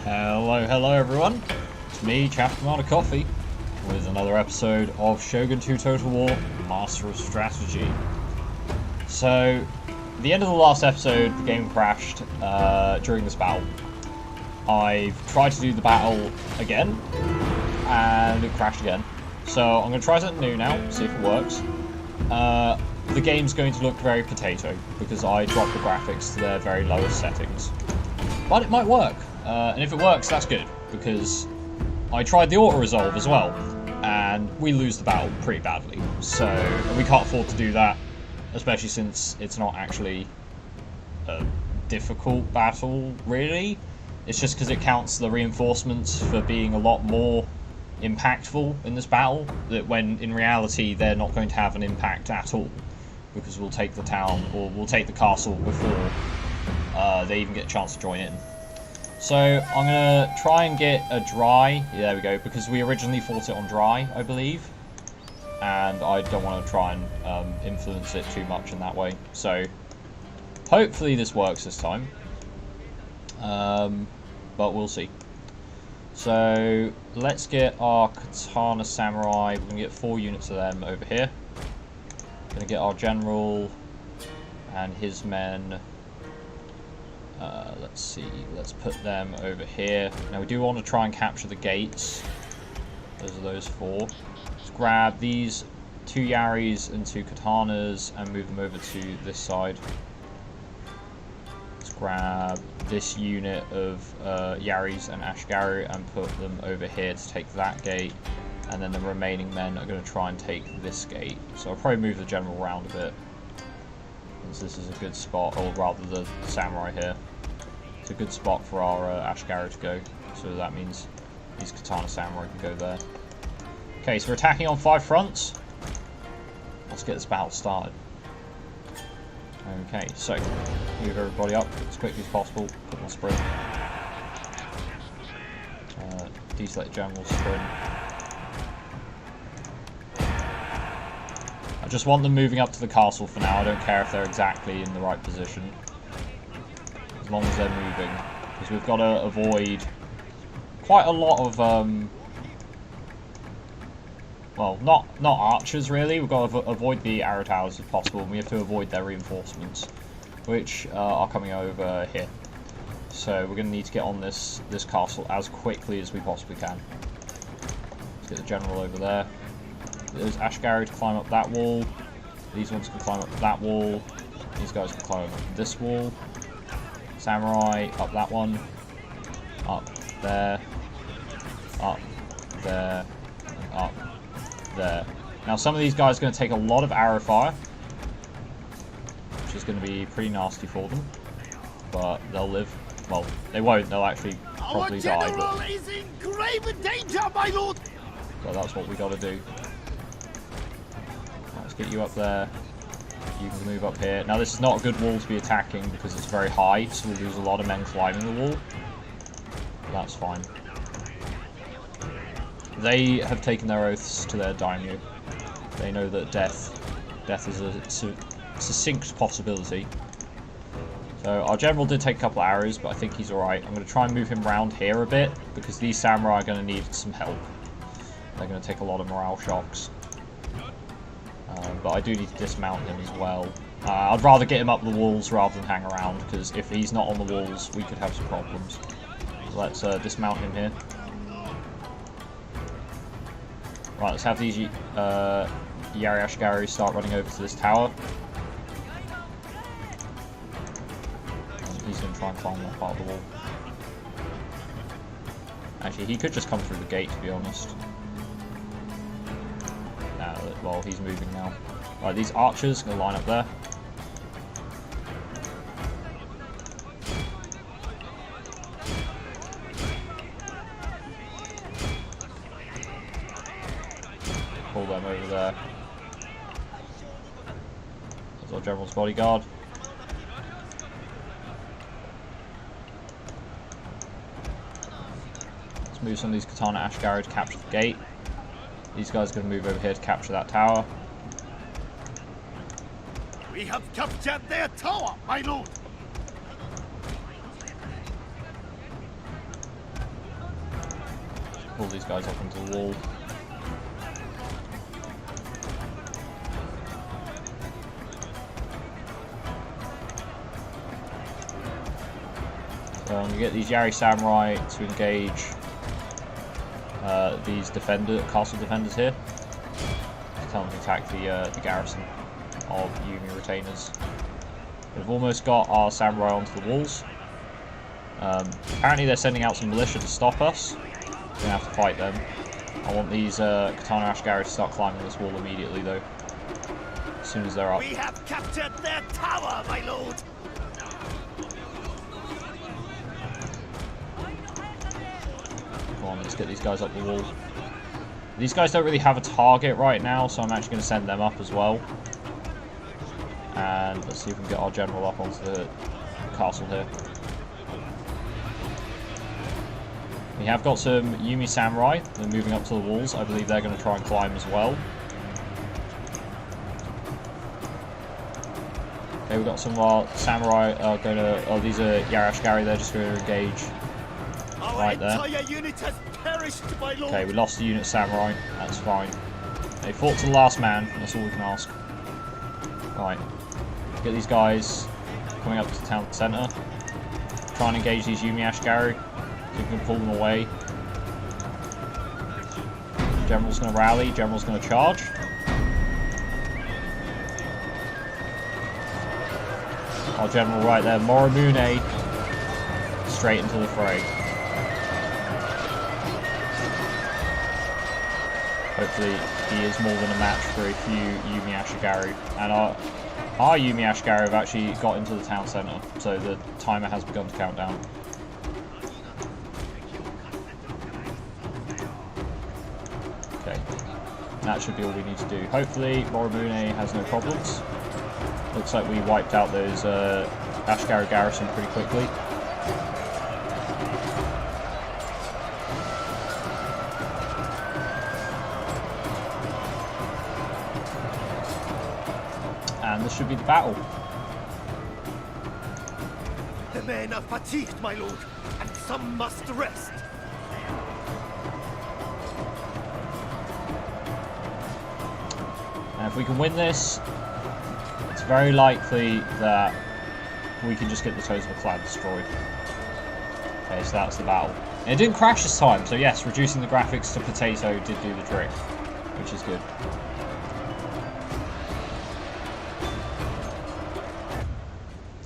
Hello everyone, it's me, Chapter Commander Coffee, with another episode of Shogun 2 Total War, Master of Strategy. So, at the end of the last episode, the game crashed during this battle. I've tried to do the battle again, and it crashed again. So I'm going to try something new now, see if it works. The game's going to look very potato, because I dropped the graphics to their very lowest settings. But it might work, and if it works, that's good, because I tried the auto-resolve as well, and we lose the battle pretty badly. So, we can't afford to do that, especially since it's not actually a difficult battle, really. It's just because it counts the reinforcements for being a lot more impactful in this battle, that when in reality they're not going to have an impact at all, because we'll take the town, or we'll take the castle before they even get a chance to join in. So I'm going to try and get a dry, there we go, because we originally fought it on dry, I believe, and I don't want to try and influence it too much in that way. So hopefully this works this time, but we'll see. So let's get our Katana Samurai. We're going to get 4 units of them over here. Going to get our general and his men. Let's see, let's put them over here. Now we do want to try and capture the gates. Those are those 4. Let's grab these 2 Yaris and 2 Katanas and move them over to this side. Let's grab this unit of Yaris and Ashgaru and put them over here to take that gate. And then the remaining men are going to try and take this gate. So I'll probably move the general around a bit, since this is a good spot, or rather the samurai here. It's a good spot for our Ashgaru to go, so that means these Katana Samurai can go there. Okay, so we're attacking on 5 fronts. Let's get this battle started. Okay, so move everybody up as quickly as possible, put on sprint. Deselect general sprint. I just want them moving up to the castle for now. I don't care if they're exactly in the right position, as long as they're moving, because we've got to avoid quite a lot of well, not archers really. We've got to avoid the arrow towers if possible, and we have to avoid their reinforcements, which are coming over here. So we're going to need to get on this castle as quickly as we possibly can. Let's get the general over there. There's Ashgaru to climb up that wall. These ones can climb up that wall. These guys can climb up this wall. Samurai up that one. Up there. Up there. And up there. Now some of these guys are going to take a lot of arrow fire, which is going to be pretty nasty for them. But they'll live. Well, they won't. They'll actually probably die. Our general is in grave danger, my lord. So that's what we got to do. Let's get you up there. You can move up here. Now this is not a good wall to be attacking because it's very high, so we'll lose a lot of men climbing the wall. But that's fine. They have taken their oaths to their daimyo. They know that death is a succinct possibility. So our general did take a couple of arrows, but I think he's alright. I'm going to try and move him around here a bit, because these samurai are going to need some help. They're going to take a lot of morale shocks. But I do need to dismount him as well. I'd rather get him up the walls rather than hang around, because if he's not on the walls, we could have some problems. So let's dismount him here. Right, let's have these Yari Ashgaru start running over to this tower. And he's going to try and climb that part of the wall. Actually, he could just come through the gate, to be honest. Well, he's moving now. Right, these archers are going to line up there. Pull them over there. That's our general's bodyguard. Let's move some of these Katana Ashgaru to capture the gate. These guys are going to move over here to capture that tower. We have captured their tower, my lord. Pull these guys up into the wall. So I'm going to get these Yari Samurai to engage these castle defenders here. Tell them to attack the garrison of Yumi retainers. We've almost got our samurai onto the walls. Apparently they're sending out some militia to stop us. We're going to have to fight them. I want these Katana Ashigari to start climbing this wall immediately though. As soon as they're up. We have captured their tower, my lord. Come on, let's get these guys up the wall. These guys don't really have a target right now, so I'm actually going to send them up as well. And let's see if we can get our general up onto the castle here. We have got some Yumi Samurai. They're moving up to the walls. I believe they're going to try and climb as well. Okay, we've got some of our Samurai going to... Oh, these are Yarashigari. They're just going to engage right there. Our entire unit has perished, my lord. Okay, we lost the unit Samurai. That's fine. They fought to the last man. That's all we can ask. Right. Get these guys coming up to the town centre. Try and engage these Yumi Ashigari. See if we can pull them away. General's going to rally. General's going to charge. Our general right there, Moromune, straight into the fray. Hopefully he is more than a match for a few Yumi Ashigari. And our Yumi Ashigari have actually got into the town centre, so the timer has begun to count down. Okay, that should be all we need to do. Hopefully Moromune has no problems. Looks like we wiped out those Ashigari garrison pretty quickly. And this should be the battle. The men are fatigued, my lord, and some must rest. And if we can win this, it's very likely that we can just get the Toes of the Clan destroyed. Okay, so that's the battle. And it didn't crash this time, so yes, reducing the graphics to potato did do the trick, which is good.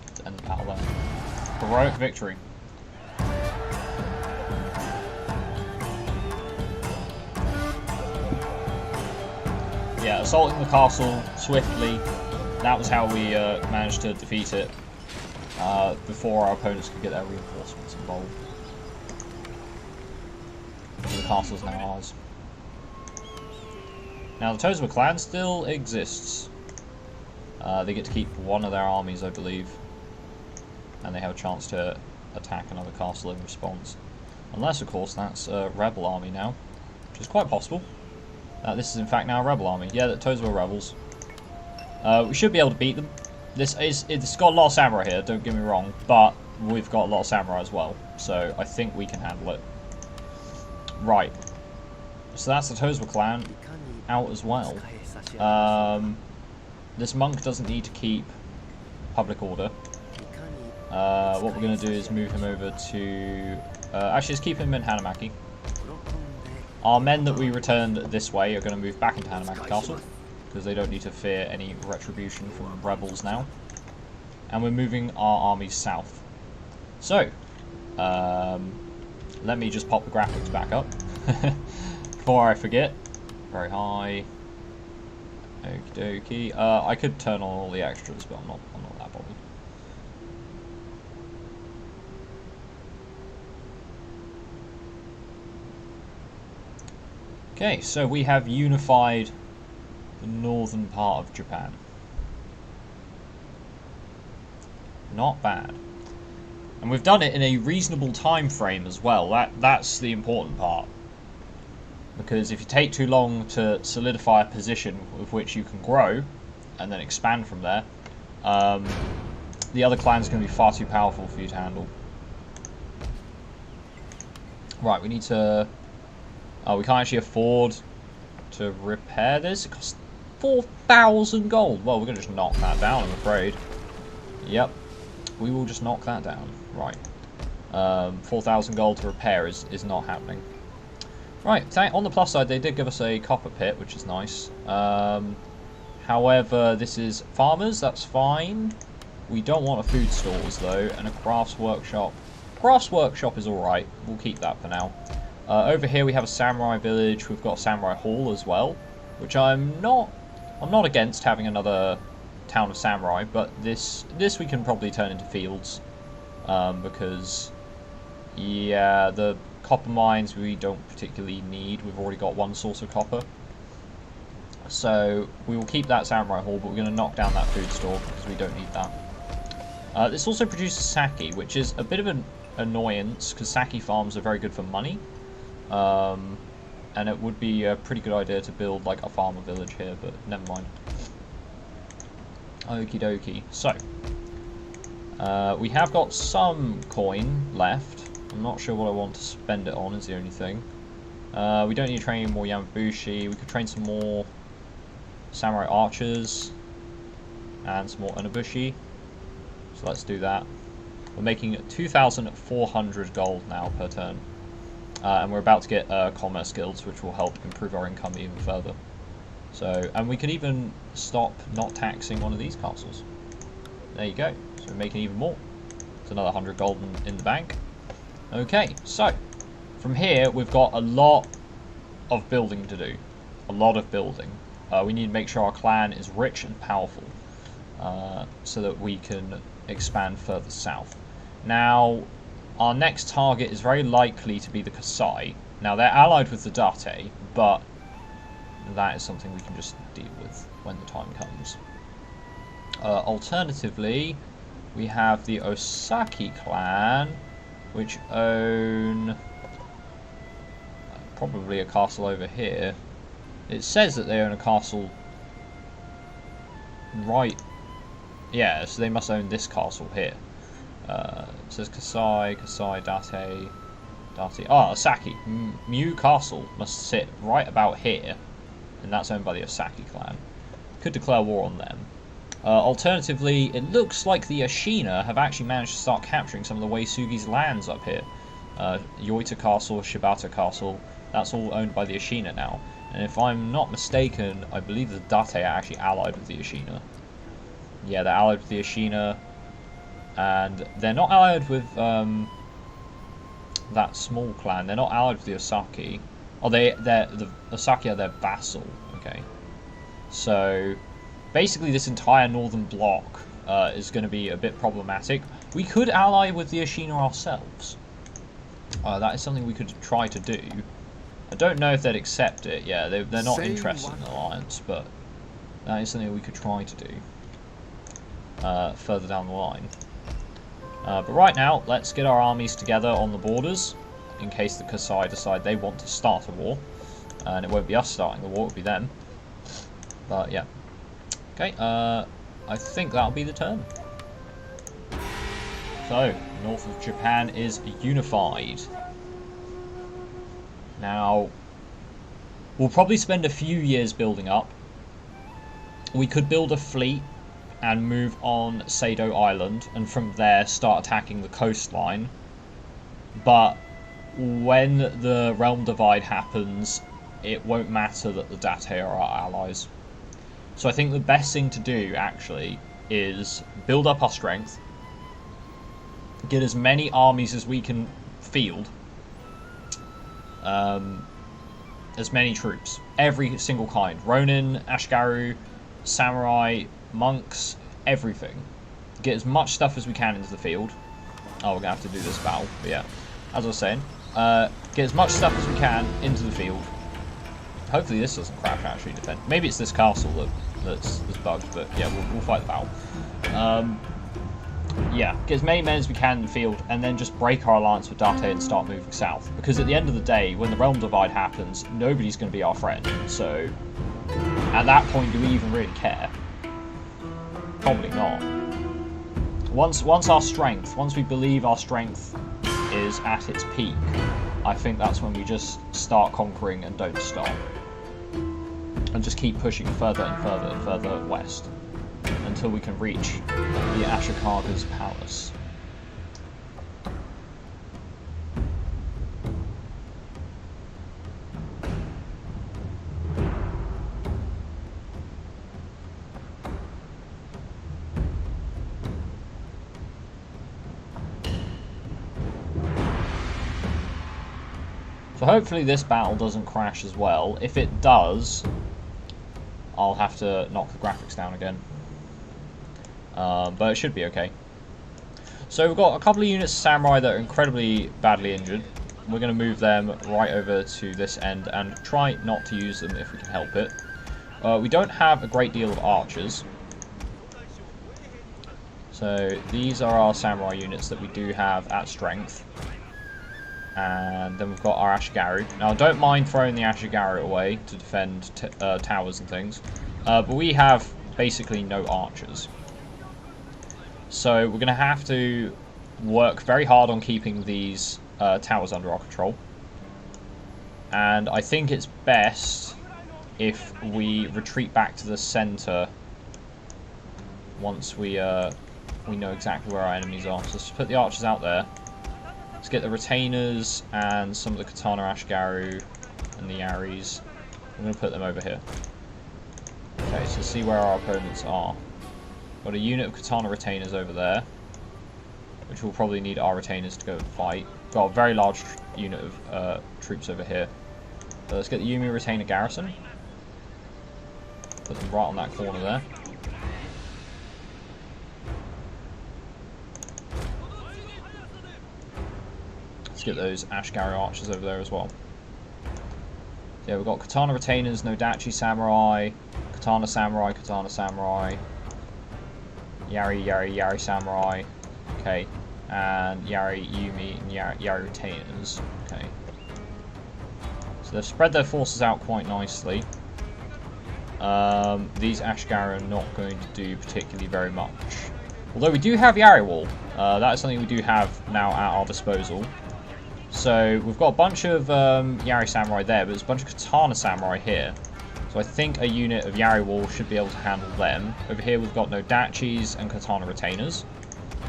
Let's end the battle then. Heroic victory. Yeah, assaulting the castle swiftly. That was how we managed to defeat it before our opponents could get their reinforcements involved. The castle's now ours. Now the Toes of the Clan still exists. They get to keep one of their armies, I believe. And they have a chance to attack another castle in response. Unless, of course, that's a rebel army now. Which is quite possible. This is in fact now a rebel army. Yeah, the Toes were rebels. We should be able to beat them. It's got a lot of samurai here, don't get me wrong, but we've got a lot of samurai as well, so I think we can handle it. Right. So that's the Toes clan out as well. This monk doesn't need to keep public order. What we're going to do is move him over to... actually, let's keep him in Hanamaki. Our men that we returned this way are going to move back into Hanamaki Castle, because they don't need to fear any retribution from rebels now. And we're moving our armies south. So, let me just pop the graphics back up before I forget. Very high. Okie dokie. I could turn on all the extras, but I'm not that bothered. Okay, so we have unified the northern part of Japan. Not bad. And we've done it in a reasonable time frame as well. That's the important part. Because if you take too long to solidify a position with which you can grow, and then expand from there, the other clan's going to be far too powerful for you to handle. Right, we need to We can't actually afford to repair this. It costs 4,000 gold. Well, we're going to just knock that down, I'm afraid. Yep. We will just knock that down. Right. 4,000 gold to repair is not happening. Right. On the plus side, they did give us a copper pit, which is nice. However, this is farmers. That's fine. We don't want a food stores, though, and a crafts workshop. Crafts workshop is alright. We'll keep that for now. Over here we have a samurai village. We've got a samurai hall as well, which I'm not against having another town of samurai, but this we can probably turn into fields, because yeah, the copper mines we don't particularly need. We've already got one source of copper, so we will keep that samurai hall, but we're going to knock down that food store because we don't need that. This also produces sake, which is a bit of an annoyance because sake farms are very good for money. And it would be a pretty good idea to build like a farmer village here, but never mind. Okie dokie. So, we have got some coin left. I'm not sure what I want to spend it on is the only thing. We don't need to train more Yamabushi. We could train some more samurai archers and some more Unabushi. So let's do that. We're making 2,400 gold now per turn. And we're about to get commerce guilds, which will help improve our income even further. So, and we could even stop not taxing one of these castles. There you go. So we're making even more. It's another 100 gold in the bank. Okay, so from here we've got a lot of building to do. A lot of building. We need to make sure our clan is rich and powerful, so that we can expand further south. Now, our next target is very likely to be the Kasai. Now, they're allied with the Date, but that is something we can just deal with when the time comes. Alternatively, we have the Osaki clan, which own probably a castle over here. It says that they own a castle right... Yeah, so they must own this castle here. It says Kasai, Date. Oh, Osaki. Mew Castle must sit right about here, and that's owned by the Osaki clan. Could declare war on them. Alternatively, it looks like the Ashina have actually managed to start capturing some of the Uesugi's lands up here. Yoita Castle, Shibata Castle, that's all owned by the Ashina now. And if I'm not mistaken, I believe the Date are actually allied with the Ashina. Yeah, they're allied with the Ashina. And they're not allied with that small clan. They're not allied with the Osaki. Oh, the Osaki are their vassal. Okay. So, basically this entire northern block is going to be a bit problematic. We could ally with the Ashina ourselves. That is something we could try to do. I don't know if they'd accept it. Yeah, they're not interested in an alliance, but that is something we could try to do further down the line. But right now, let's get our armies together on the borders, in case the Kasai decide they want to start a war. And it won't be us starting the war, it'll be them. But yeah. Okay, I think that'll be the turn. So, north of Japan is unified. Now, we'll probably spend a few years building up. We could build a fleet and move on Sado Island, and from there start attacking the coastline. But when the realm divide happens, it won't matter that the Date are our allies. So I think the best thing to do, actually, is build up our strength, get as many armies as we can field, as many troops, every single kind, Ronin, Ashgaru, Samurai, monks, everything. Get as much stuff as we can into the field. Oh, we're going to have to do this battle, but yeah. As I was saying, get as much stuff as we can into the field. Hopefully this doesn't crash, actually, defend. Maybe it's this castle that's bugged, but yeah, we'll fight the battle. Yeah, get as many men as we can in the field, and then just break our alliance with Date and start moving south. Because at the end of the day, when the realm divide happens, nobody's going to be our friend. So, at that point, do we even really care? Probably not. Once we believe our strength is at its peak, I think that's when we just start conquering and don't stop. And just keep pushing further and further and further west until we can reach the Ashikaga's palace. So hopefully this battle doesn't crash as well. If it does, I'll have to knock the graphics down again. But it should be okay. So we've got a couple of units of samurai that are incredibly badly injured. We're going to move them right over to this end and try not to use them if we can help it. We don't have a great deal of archers. So these are our samurai units that we do have at strength. And then we've got our Ashigaru. Now, I don't mind throwing the Ashigaru away to defend towers and things. But we have basically no archers. So we're going to have to work very hard on keeping these towers under our control. And I think it's best if we retreat back to the center once we know exactly where our enemies are. So let's put the archers out there. Let's get the retainers and some of the katana Ashigaru and the Yaris. I'm going to put them over here. Okay, so see where our opponents are. Got a unit of katana retainers over there, which will probably need our retainers to go and fight. Got a very large unit of troops over here. So let's get the Yumi retainer garrison. Put them right on that corner there. Let's get those Ashigaru archers over there as well. Yeah, we've got katana retainers, Nodachi samurai, katana samurai, katana samurai, Yari samurai, okay, and Yari Yumi and Yari retainers, okay. So they've spread their forces out quite nicely. These Ashigaru are not going to do particularly very much. Although we do have Yari Wall, that is something we do have now at our disposal. So we've got a bunch of Yari samurai there, but there's a bunch of katana samurai here. So I think a unit of Yari Wall should be able to handle them. Over here we've got Nodachis and katana retainers.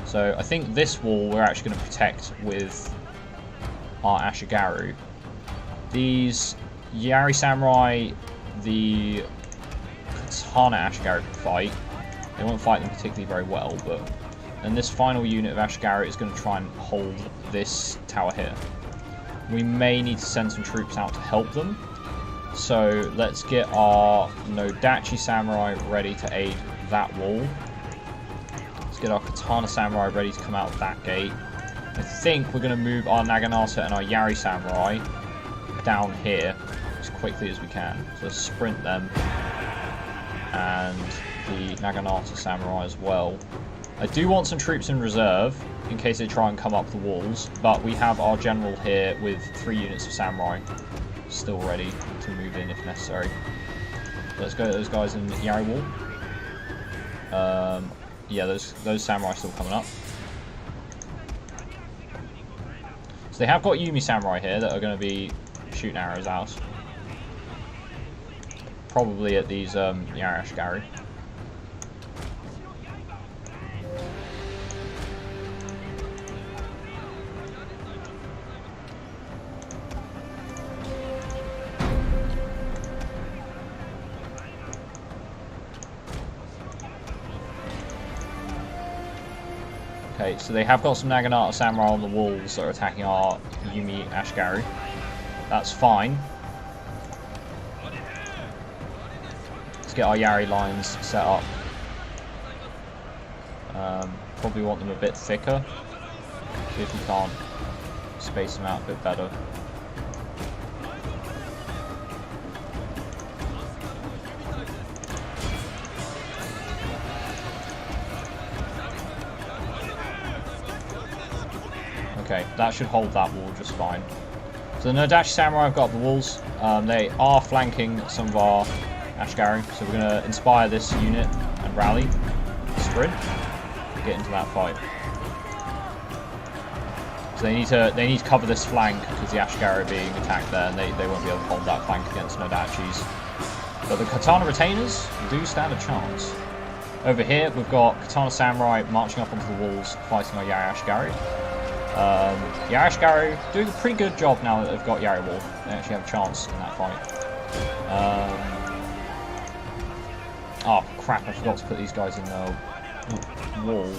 So I think this wall we're actually going to protect with our Ashigaru. These Yari samurai, the katana Ashigaru can fight. They won't fight them particularly very well, but and this final unit of Ashigaru is going to try and hold this tower here. We may need to send some troops out to help them. So let's get our Nodachi samurai ready to aid that wall. Let's get our katana samurai ready to come out of that gate. I think we're going to move our Naginata and our Yari samurai down here as quickly as we can. So let's sprint them. And the Naginata samurai as well. I do want some troops in reserve in case they try and come up the walls, but we have our general here with 3 units of samurai still ready to move in if necessary. Let's go to those guys in Yari Wall. Yeah, those samurai are still coming up. So they have got Yumi samurai here that are going to be shooting arrows out. Probably at these Yari Ashigaru. Okay, so they have got some Naginata samurai on the walls that are attacking our Yumi Ashigaru. That's fine. Let's get our Yari lines set up. Probably want them a bit thicker. See if we can't space them out a bit better. Okay, that should hold that wall just fine. So the Nodachi samurai have got up the walls. They are flanking some of our Ashigaru, so we're going to inspire this unit and rally, sprint, and get into that fight. So they need to cover this flank because the Ashigari are being attacked there, and they won't be able to hold that flank against Nodachis. But the Katana Retainers do stand a chance. Over here, we've got Katana Samurai marching up onto the walls, fighting our Yari Ashigari. Yari Ashigari doing a pretty good job now that they've got Yari Wall. They actually have a chance in that fight. Oh crap, I forgot to put these guys in the wall.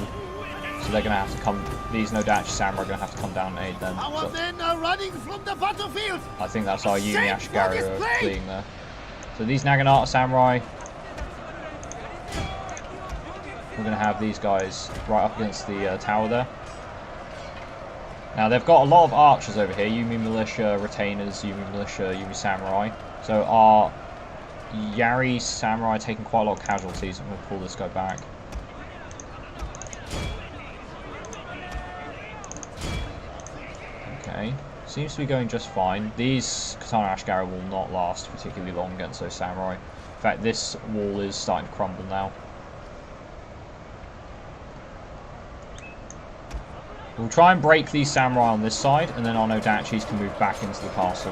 So they're going to have to come, these Nodachi Samurai are going to have to come down and aid them. Our men are running from the battlefield. I think that's our Yumi Ashigari fleeing there. So these Naginata Samurai, we're going to have these guys right up against the tower there. Now they've got a lot of archers over here, Yumi Militia, Retainers, Yumi Militia, Yumi Samurai. So our Yari Samurai taking quite a lot of casualties. I'm going to pull this guy back. Okay, seems to be going just fine. These Katana Ashigari will not last particularly long against those Samurai. In fact, this wall is starting to crumble now. We'll try and break these Samurai on this side, and then our Nodachis can move back into the castle.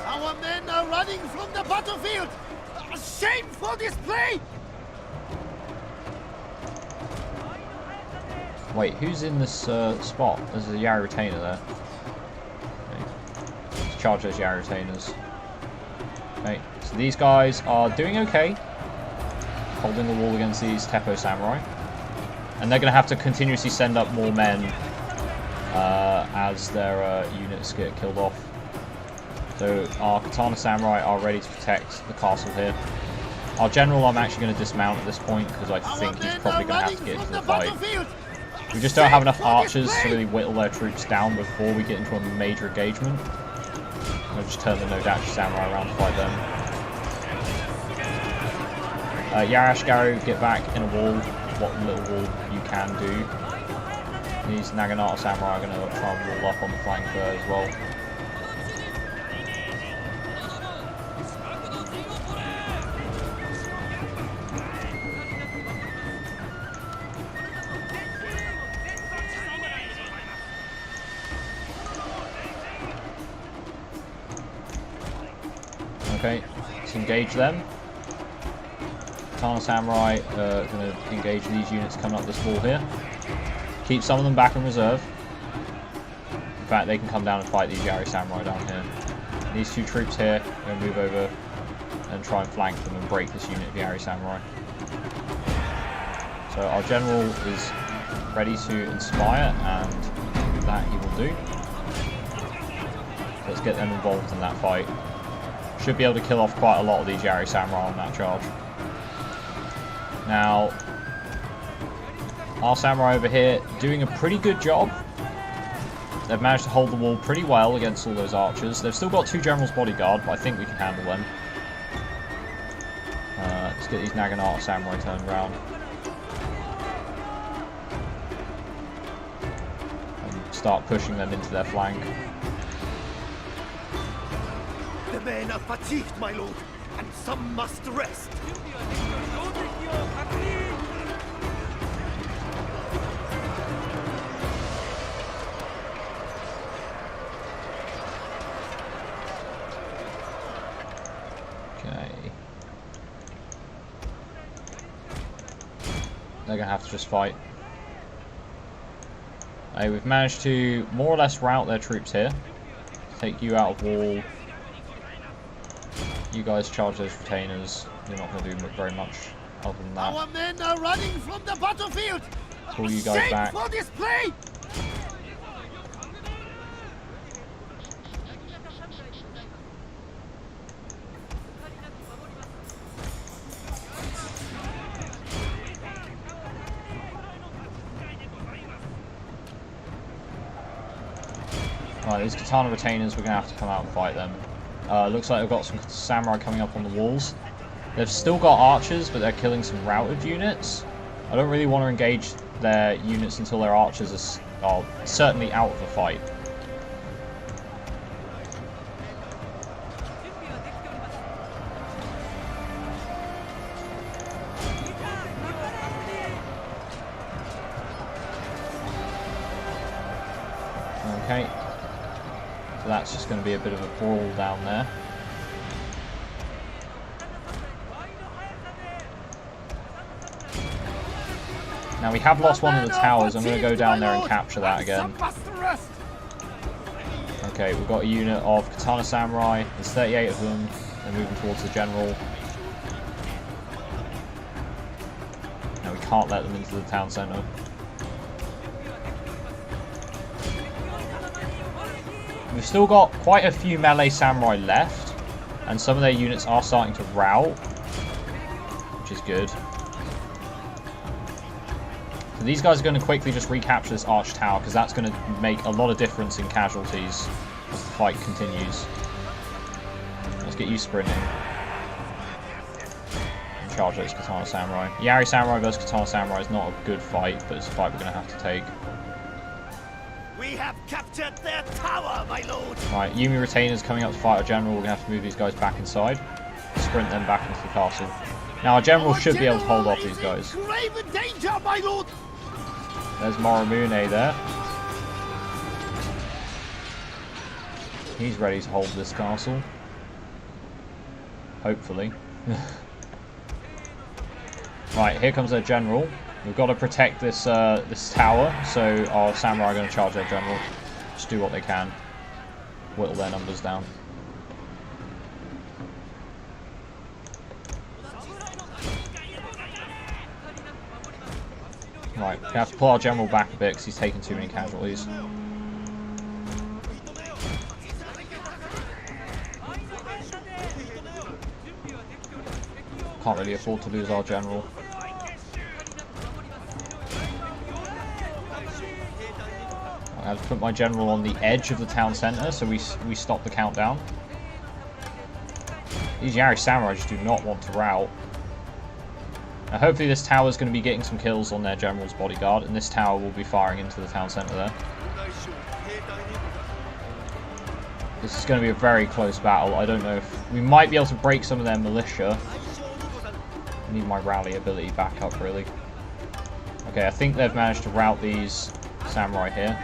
Our men are running from the battlefield. A shameful display. Wait, who's in this spot? There's a Yari Retainer there. Okay. Let's charge those Yari Retainers. Okay, so these guys are doing okay. Holding the wall against these Teppo Samurai. And they're going to have to continuously send up more men as their units get killed off. So our Katana Samurai are ready to protect the castle here. Our general I'm actually going to dismount at this point because I think he's probably going to have to get into the fight. We just don't have enough archers to really whittle their troops down before we get into a major engagement. I'm going to just turn the Nodachi Samurai around to fight them. Yari Ashigari, get back in a wall, what little wall you can do. These Naginata Samurai are going to try and wall up on the flank there as well. Okay, let's engage them. Katana Samurai are going to engage these units coming up this wall here. Keep some of them back in reserve. In fact, they can come down and fight these Yari Samurai down here. These two troops here are going to move over and try and flank them and break this unit of Yari Samurai. So our general is ready to inspire, and that he will do. Let's get them involved in that fight. Should be able to kill off quite a lot of these Yari Samurai on that charge. Now, our Samurai over here doing a pretty good job. They've managed to hold the wall pretty well against all those archers. They've still got two General's Bodyguard, but I think we can handle them. Let's get these Naginata Samurai turned around. And start pushing them into their flank. The men are fatigued, my lord, and some must rest. Okay. They're gonna have to just fight. Hey, we've managed to more or less rout their troops here. Take you out of wall. You guys charge those retainers. You're not going to do very much other than that. Our men are running from the battlefield. Pull you guys back. For display. Right, these Katana Retainers, we're going to have to come out and fight them. Looks like they've got some Samurai coming up on the walls. They've still got archers, but they're killing some routed units. I don't really want to engage their units until their archers are certainly out of the fight. Okay. So that's just going to be a bit of a brawl down there. Now we have lost one of the towers. I'm going to go down there and capture that again. Okay, we've got a unit of Katana Samurai. There's 38 of them. They're moving towards the general. Now we can't let them into the town centre. We've still got quite a few melee samurai left, and some of their units are starting to rout, which is good. So these guys are going to quickly just recapture this arch tower, because that's going to make a lot of difference in casualties as the fight continues. Let's get you sprinting. And charge those Katana Samurai. Yari Samurai versus Katana Samurai is not a good fight, but it's a fight we're going to have to take. We have captured their tower, my lord. Right, Yumi Retainers coming up to fight our general. We're going to have to move these guys back inside. Sprint them back into the castle. Now our general should be able to hold off these guys. Grave danger, my lord. There's Moromune there. He's ready to hold this castle. Hopefully. Right, here comes our general. We've got to protect this this tower, so our samurai are going to charge their general. Just do what they can. Whittle their numbers down. Right, we have to pull our general back a bit because he's taking too many casualties. Can't really afford to lose our general. I have to put my general on the edge of the town centre so we stop the countdown. These Yari Samurai just do not want to rout. Now hopefully this tower is going to be getting some kills on their general's bodyguard, and this tower will be firing into the town centre there. This is going to be a very close battle. I don't know if... we might be able to break some of their militia. I need my rally ability back up, really. Okay, I think they've managed to rout these samurai here.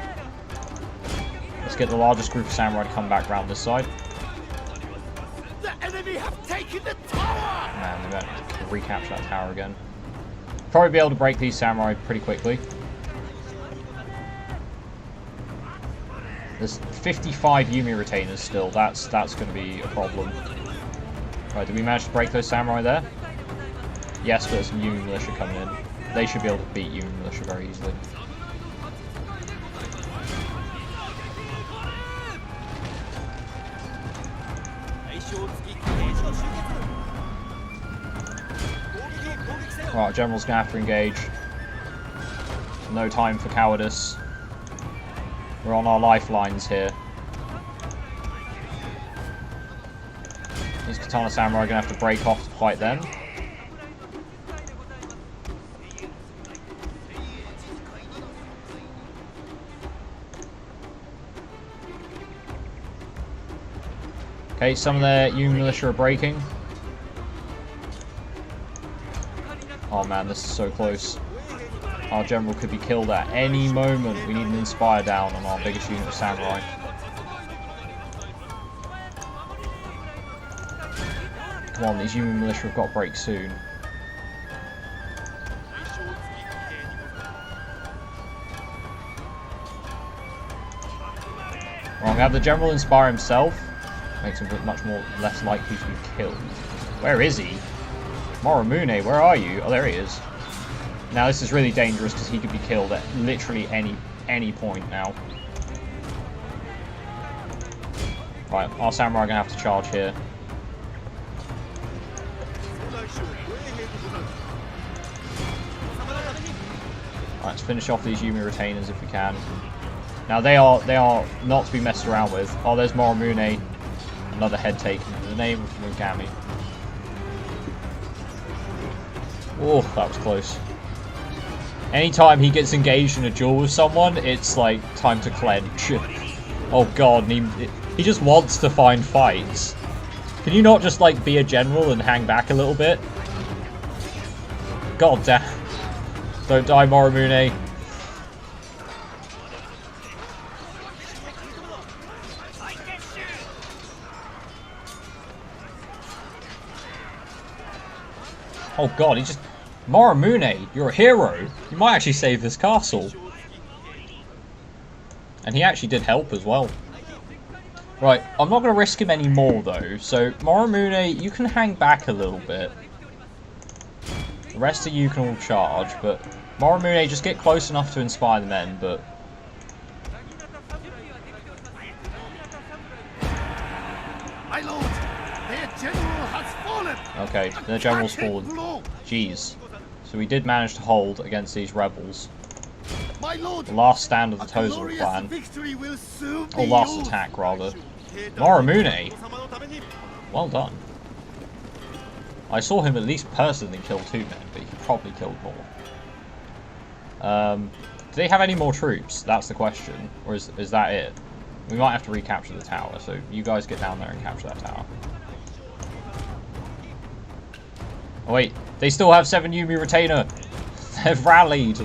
Let's get the largest group of samurai to come back round this side. The enemy have taken the tower! Man, they're going to recapture that tower again. Probably be able to break these samurai pretty quickly. There's 55 Yumi retainers still. That's going to be a problem. Right, did we manage to break those samurai there? Yes, but there's some Yumi militia coming in. They should be able to beat Yumi militia very easily. Right, general's gonna have to engage. No time for cowardice. We're on our lifelines here. These Katana Samurai are gonna have to break off to fight them. Okay, some of their Yumi militia are breaking. Oh man, this is so close. Our general could be killed at any moment. We need an Inspire down on our biggest unit of samurai. Come on, these Yumi militia have got to break soon. Well, we have the general Inspire himself. Makes him much less likely to be killed. Where is he? Moromune, where are you? Oh, there he is. Now this is really dangerous because he could be killed at literally any point now. Right, our samurai are going to have to charge here. Right, let's finish off these Yumi retainers if we can. Now they are not to be messed around with. Oh, there's Moromune. Another head taken in the name of Mogami. Oh, that was close. Anytime he gets engaged in a duel with someone, it's like time to clench. Oh god, and he just wants to find fights. Can you not just like be a general and hang back a little bit? God damn. Don't die, Moromune. Oh god, he just... Moromune, you're a hero. You might actually save this castle. And he actually did help as well. Right, I'm not going to risk him anymore though. So, Moromune, you can hang back a little bit. The rest of you can all charge, but... Moromune, just get close enough to inspire the men, but... My lord, their general has fallen. Okay, their general's fallen. Jeez. So we did manage to hold against these rebels. My lord, The last stand of the Tozel clan. Or last attack, rather. Moromune! Well done. I saw him at least personally kill 2 men, but he probably killed more. Do they have any more troops? That's the question. Or is that it? We might have to recapture the tower, so you guys get down there and capture that tower. Oh wait, they still have 7 Yumi Retainer! They've rallied!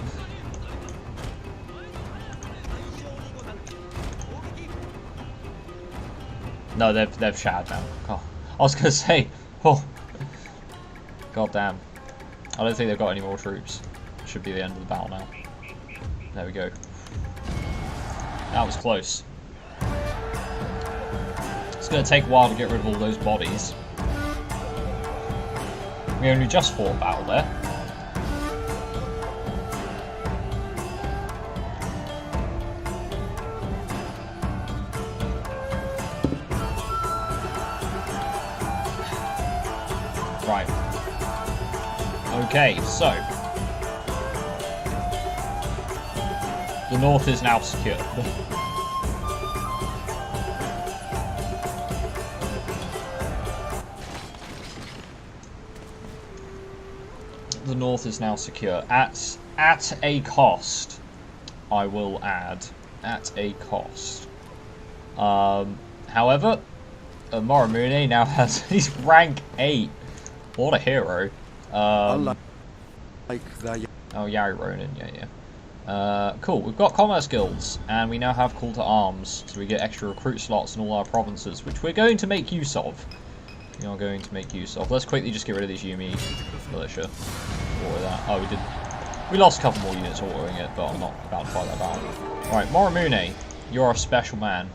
No, they've shattered now. God. I was gonna say, oh, god damn. I don't think they've got any more troops. Should be the end of the battle now. There we go. That was close. It's gonna take a while to get rid of all those bodies. We only just fought a battle there. Right. Okay, so the north is now secure. The north is now secure at a cost. I will add at a cost. However, Moromune now has he's rank 8. What a hero. Oh, Yari Ronin, yeah. Cool, we've got commerce guilds, and we now have call to arms, so we get extra recruit slots in all our provinces, which we're going to make use of. We are going to make use of. Let's quickly just get rid of these Yumi militia. Or that. Oh, we lost a couple more units ordering it, but I'm not about to fight that battle. Alright, Moromune, you're a special man.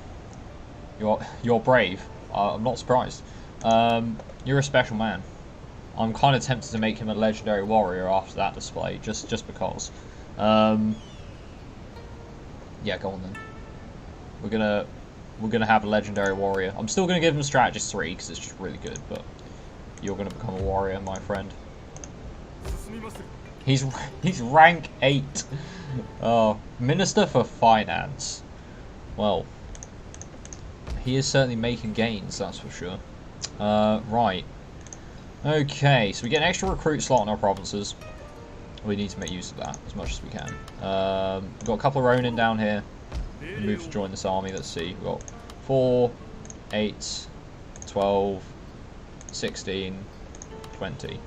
You're brave. I'm not surprised. You're a special man. I'm kind of tempted to make him a legendary warrior after that display, just because. Yeah, go on then. We're gonna have a legendary warrior. I'm still gonna give him strategist 3 because it's just really good, but you're gonna become a warrior, my friend. He's rank 8. Oh, Minister for Finance. Well, he is certainly making gains, that's for sure. Right. Okay, so we get an extra recruit slot in our provinces. We need to make use of that as much as we can. We've got a couple of Ronin down here. Move to join this army. Let's see. We've got 4, 8, 12, 16, 20.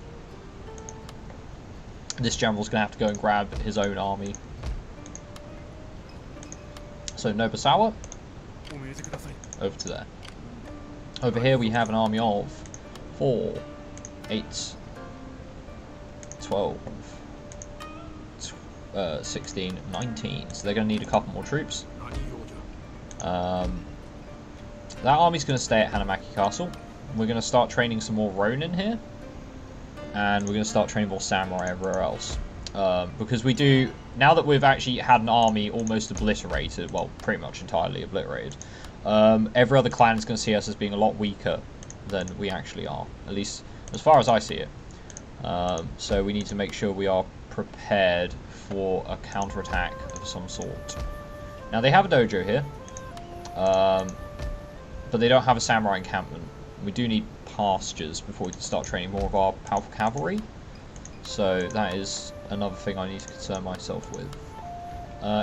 This general's going to have to go and grab his own army. So Nobusawa, over to there. Over here we have an army of 4, 8, 12, 16, 19. So they're going to need a couple more troops. That army's going to stay at Hanamaki Castle. We're going to start training some more Ronin here. And we're going to start training more samurai everywhere else. Because we do, now that we've actually had an army almost obliterated, well, pretty much entirely obliterated, every other clan is going to see us as being a lot weaker than we actually are. At least, as far as I see it. So we need to make sure we are prepared for a counterattack of some sort. Now, they have a dojo here. But they don't have a samurai encampment. We do need pastures before we can start training more of our powerful cavalry. So that is another thing I need to concern myself with.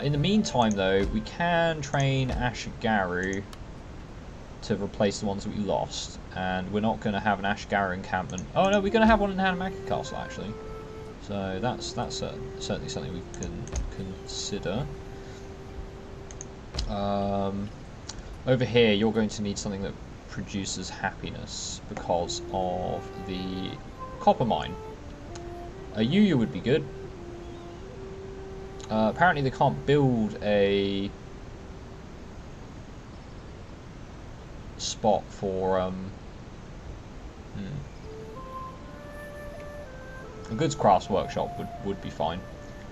In the meantime, though, we can train Ashigaru to replace the ones that we lost. And we're not going to have an Ashigaru encampment. Oh no, we're going to have one in Hanamaki Castle, actually. So that's certainly something we can consider. Over here, you're going to need something that produces happiness because of the copper mine. A Yuya would be good. Apparently they can't build a spot for a goods crafts workshop would be fine.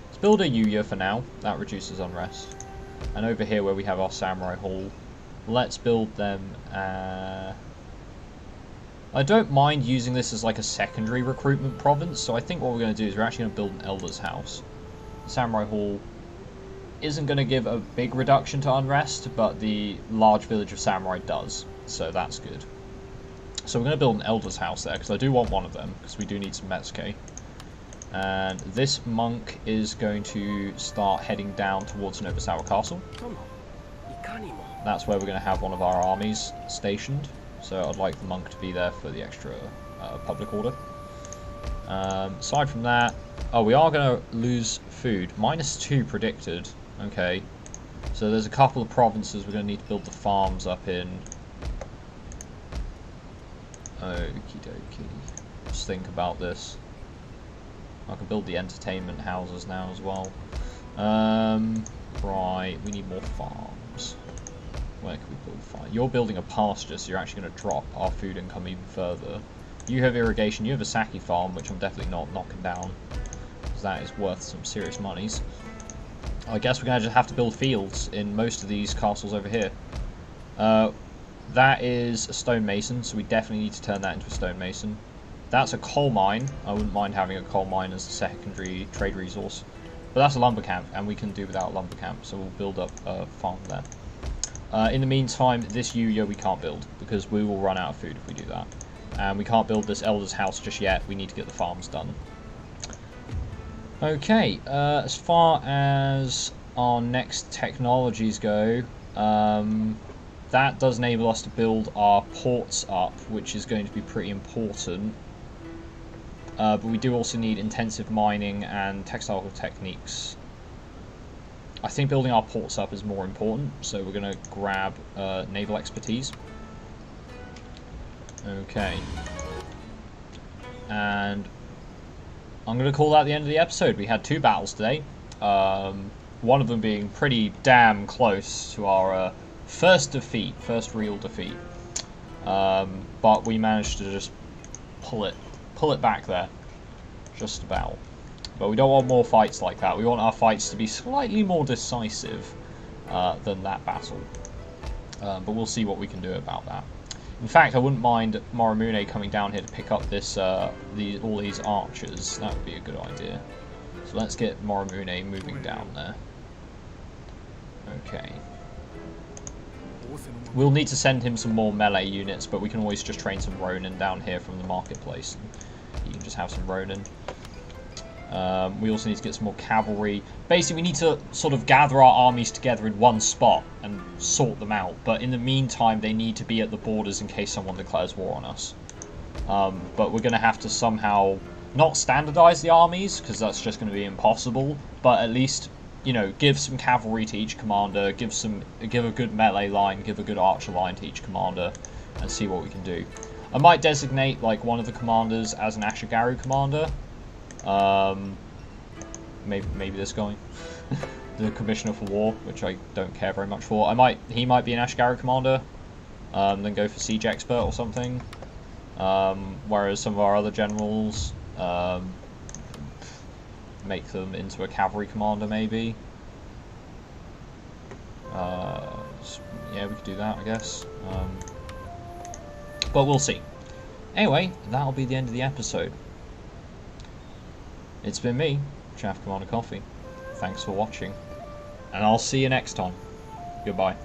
Let's build a Yuya for now. That reduces unrest. And over here where we have our samurai hall, let's build them. I don't mind using this as like a secondary recruitment province, so I think what we're going to do is we're actually going to build an elder's house. The samurai hall isn't going to give a big reduction to unrest, but the large village of samurai does, so that's good. So we're going to build an elder's house there, because I do want one of them, because we do need some Metsuke. And this monk is going to start heading down towards Nobusawa Castle. That's where we're going to have one of our armies stationed. So I'd like the monk to be there for the extra public order. Aside from that, oh, we are going to lose food. -2 predicted. Okay. So there's a couple of provinces we're going to need to build the farms up in. Okie dokie. Let's think about this. I can build the entertainment houses now as well. Right, we need more farms. Where can we build farms? You're building a pasture, so you're actually going to drop our food income even further. You have irrigation, you have a sake farm, which I'm definitely not knocking down, because that is worth some serious monies. I guess we're going to just have to build fields in most of these castles over here. That is a stonemason, so we definitely need to turn that into a stonemason. That's a coal mine. I wouldn't mind having a coal mine as a secondary trade resource. But that's a lumber camp, and we can do without a lumber camp, so we'll build up a farm there. In the meantime, this Yuya we can't build, because we will run out of food if we do that. And we can't build this elder's house just yet. We need to get the farms done. Okay, as far as our next technologies go, that does enable us to build our ports up, which is going to be pretty important. But we do also need intensive mining and textile techniques. I think building our ports up is more important, so we're going to grab naval expertise. Okay. And I'm going to call that the end of the episode. We had 2 battles today. One of them being pretty damn close to our first real defeat. But we managed to just pull it back there. Just about. But we don't want more fights like that. We want our fights to be slightly more decisive than that battle. But we'll see what we can do about that. In fact, I wouldn't mind Moromune coming down here to pick up this all these archers. That would be a good idea. So let's get Moromune moving down there. Okay. We'll need to send him some more melee units, but we can always just train some Ronin down here from the marketplace. You can just have some Ronin. We also need to get some more cavalry. Basically, we need to sort of gather our armies together in one spot and sort them out. But in the meantime, they need to be at the borders in case someone declares war on us. But we're going to have to somehow not standardize the armies, because that's just going to be impossible. But at least, you know, give some cavalry to each commander, give a good melee line, give a good archer line to each commander, and see what we can do. I might designate like one of the commanders as an Ashigaru commander. Maybe this guy, the Commissioner for War, which I don't care very much for. He might be an Ashigaru commander, then go for Siege Expert or something. Whereas some of our other generals, make them into a cavalry commander, maybe. Yeah, we could do that, I guess. But we'll see. Anyway, that'll be the end of the episode. It's been me, Chaff Commander Coffee. Thanks for watching, and I'll see you next time. Goodbye.